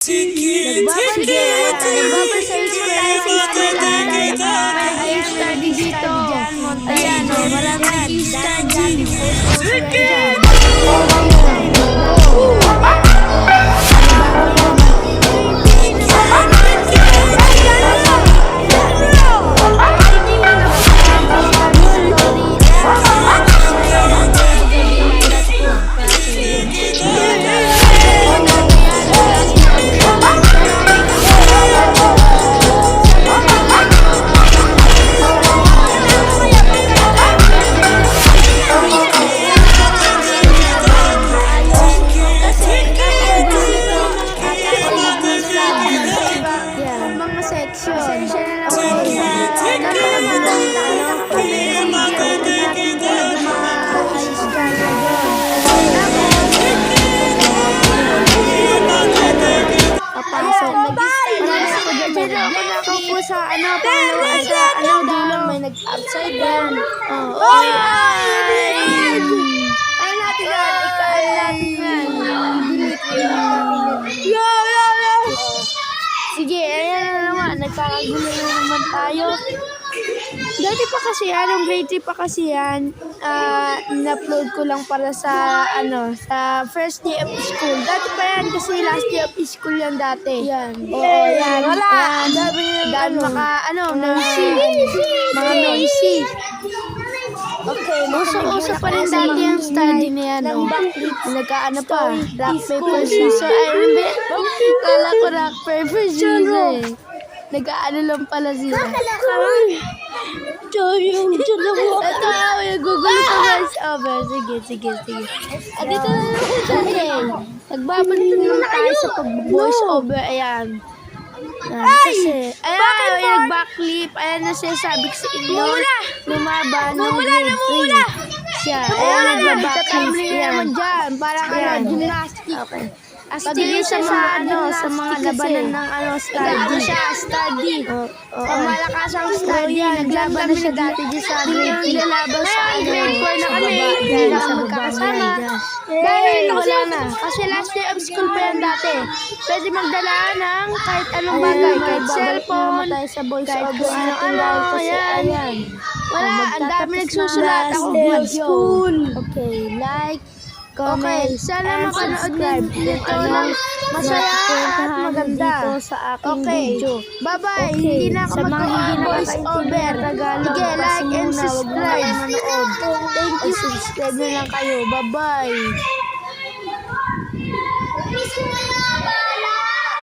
Nagbabasearch ko tayo sa eskwelahan. Ayan, study dito. Ayan, maraming study. Ayan. Sa dulo may nag-upside down. Sige, ayan na naman. Nagkakagulo na naman tayo. Dati pa kasi yan, yung grade 3 pa kasi yan, in-upload ko lang para sa, sa first day of school. Dati pa yan kasi last day of school yan dati. Yan. Oo, yan. Wala. Dahil noisy. Mga noisy. Okay. Uso pa rin dati yung study na yan. Nagkaano pa. Rock, paper, scissors. Kala ko rock, paper, scissors. Nag-aano lang pala sila. Ito ako yung Google sa voice over. Sige. Dito na naman tayo. Nagbabalik naman tayo sa pag-voice over. Ayan. Kasi, ayan, yung nag-backflip. Ayan na siya, sabi ko sa inyo. Lumaban ng grade 3. Siya, ayan, nag-backflip. Ayan. Parang gymnastics. Okay. Pagiging siya sa mga labanan ng study. Study. Malakas ang study. Naglaban na siya dati dyan sa grade 3. Naglalaban sa grade 4 na kami. Hindi na kami magkakasama. Dahil wala na. Kasi last day of school pa yan dati. Pwede magdala ng kahit anong bagay. Kahit cellphone, kahit ano. Ayan. Wala. Ang dami nagsusulat. Ako video. Okay. Like, comment, sana makanood dito ng masaya at maganda sa aking video. Bye-bye. Hindi na ako mag-voice over. Sige, like and subscribe. Thank you. Subscribe na lang kayo. Bye-bye.